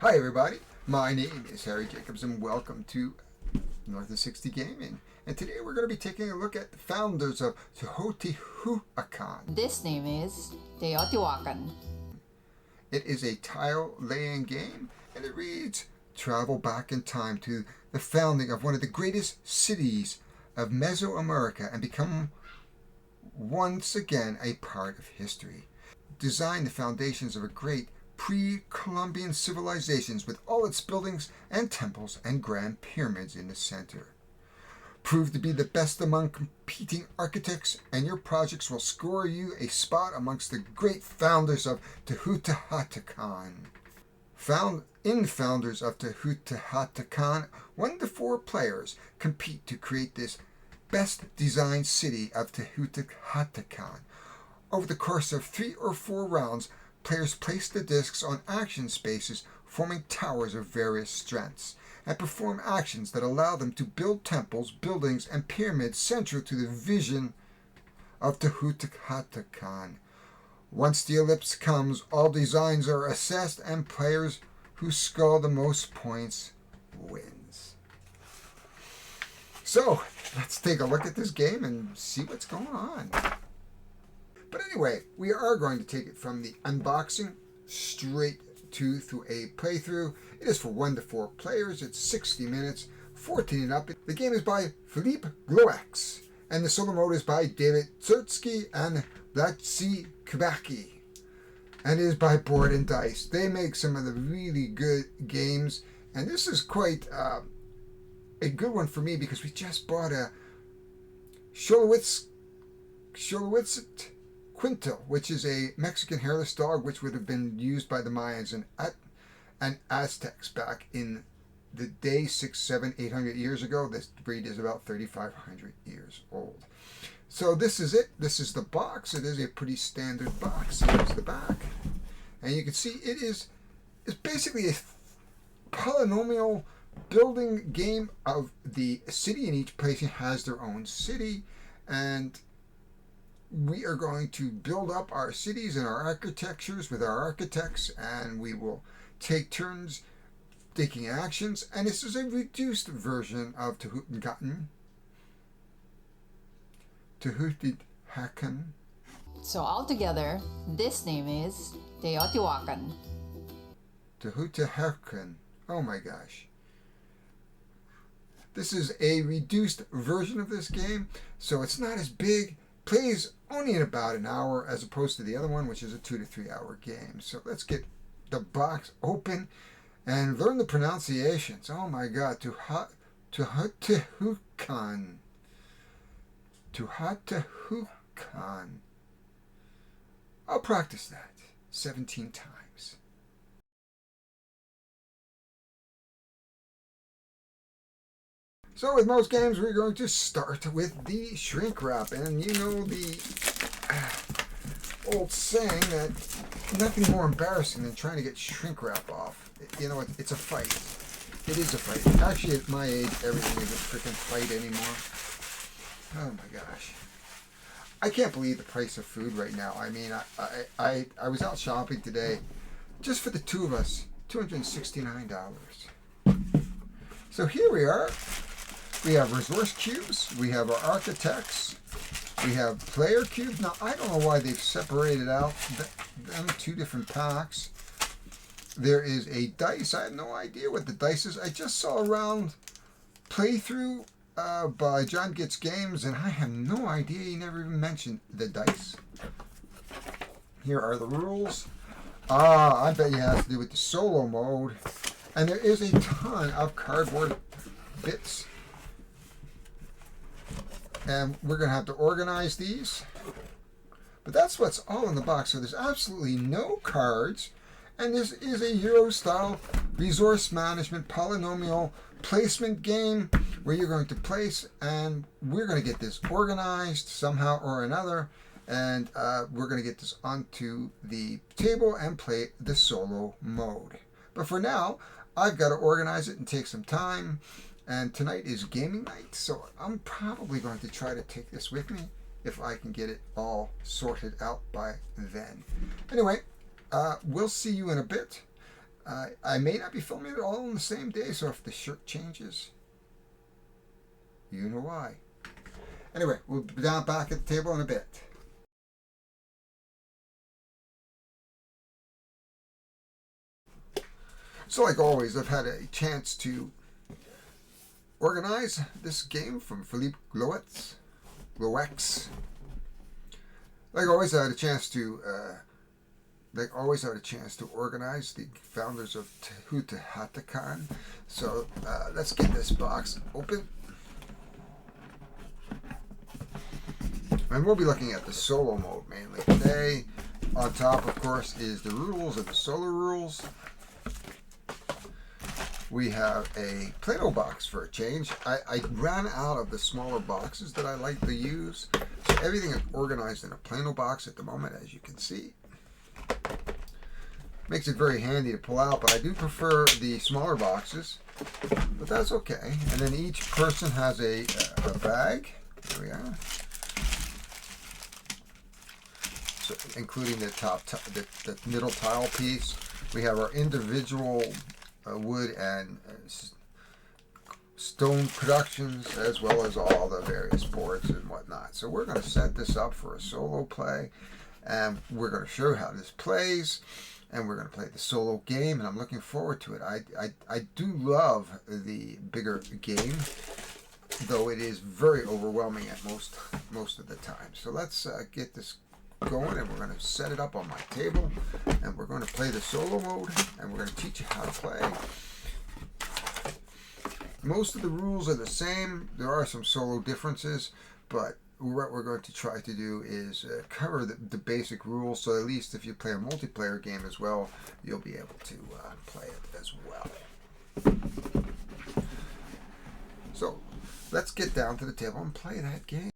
Hi everybody, my name is Harry Jacobs and welcome to North of 60 Gaming. And today we're going to be taking a look at the founders of Teotihuacan. This name is Teotihuacan. It is a tile laying game and it reads, travel back in time to the founding of one of the greatest cities of Mesoamerica and become once again a part of history. Design the foundations of a great pre-Columbian civilizations with all its buildings and temples and grand pyramids in the center. Prove to be the best among competing architects and your projects will score you a spot amongst the great founders of Teotihuacan. Founders of Teotihuacan, 1 to 4 players compete to create this best designed city of Teotihuacan. Over the course of 3 or 4 rounds, players place the discs on action spaces forming towers of various strengths and perform actions that allow them to build temples, buildings, and pyramids central to the vision of Teotihuacan. Once the ellipse comes, all designs are assessed and players who score the most points wins. So, let's take a look at this game and see what's going on. But anyway, we are going to take it from the unboxing straight through a playthrough. It is for 1 to 4 players. It's 60 minutes, 14 and up. The game is by Philippe Gloex, and the solo mode is by David Tsurtsky and Blatzy Kubacki, and it is by Board and Dice. They make some of the really good games, and this is quite a good one for me because we just bought a Xoloitzcuintli, which is a Mexican hairless dog, which would have been used by the Mayans and Aztecs back in the day 600, 700, 800 years ago. This breed is about 3,500 years old. So this is it. This is the box. It is a pretty standard box. Here's the back. And you can see it's basically a polynomial building game of the city, and each place has their own city. And we are going to build up our cities and our architectures with our architects, and we will take turns taking actions. And this is a reduced version of Teotihuacan. So altogether, this name is Teotihuacan. Teotihuacan. Oh my gosh. This is a reduced version of this game, so it's not as big. Plays only in about an hour as opposed to the other one, which is a 2 to 3 hour game. So let's get the box open and learn the pronunciations. Oh my God, Teotihuacan. Teotihuacan. I'll practice that 17 times. So with most games, we're going to start with the shrink wrap. And you know the old saying that nothing more embarrassing than trying to get shrink wrap off. You know, it's a fight. It is a fight. Actually, at my age, everything is a freaking fight anymore. Oh my gosh. I can't believe the price of food right now. I mean, I was out shopping today, just for the two of us, $269. So here we are. We have resource cubes, we have our architects, we have player cubes. Now, I don't know why they've separated out them 2 different packs. There is a dice. I have no idea what the dice is. I just saw a round playthrough by John Gets Games, and I have no idea. He never even mentioned the dice. Here are the rules. I bet you it has to do with the solo mode. And there is a ton of cardboard bits. And we're going to have to organize these. But that's what's all in the box. So there's absolutely no cards. And this is a Euro-style resource management polynomial placement game where you're going to place, and we're going to get this organized somehow or another. And we're going to get this onto the table and play the solo mode. But for now, I've got to organize it and take some time. And tonight is gaming night, so I'm probably going to try to take this with me if I can get it all sorted out by then. Anyway, we'll see you in a bit. I may not be filming it all on the same day, so if the shirt changes, you know why. Anyway, we'll be down back at the table in a bit. So like always, I've had a chance to organize this game from Philippe Gloex. Like always, I had a chance to organize the founders of Teotihuacan. So let's get this box open. And we'll be looking at the solo mode mainly today. On top, of course, is the rules and the solo rules. We have a Play-Doh box for a change. I ran out of the smaller boxes that I like to use. So everything is organized in a Play-Doh box at the moment, as you can see. Makes it very handy to pull out, but I do prefer the smaller boxes. But that's okay. And then each person has a bag. There we are. So, including the the middle tile piece. We have our individual wood and stone productions, as well as all the various boards and whatnot. So we're going to set this up for a solo play, and we're going to show how this plays, and we're going to play the solo game, and I'm looking forward to it. I do love the bigger game, though it is very overwhelming at most of the time. So let's get this going, and we're going to set it up on my table, and we're going to play the solo mode, and we're going to teach you how to play. Most of the rules are the same. There are some solo differences, but what we're going to try to do is cover the basic rules, so at least if you play a multiplayer game as well, you'll be able to play it as well. So let's get down to the table and play that game.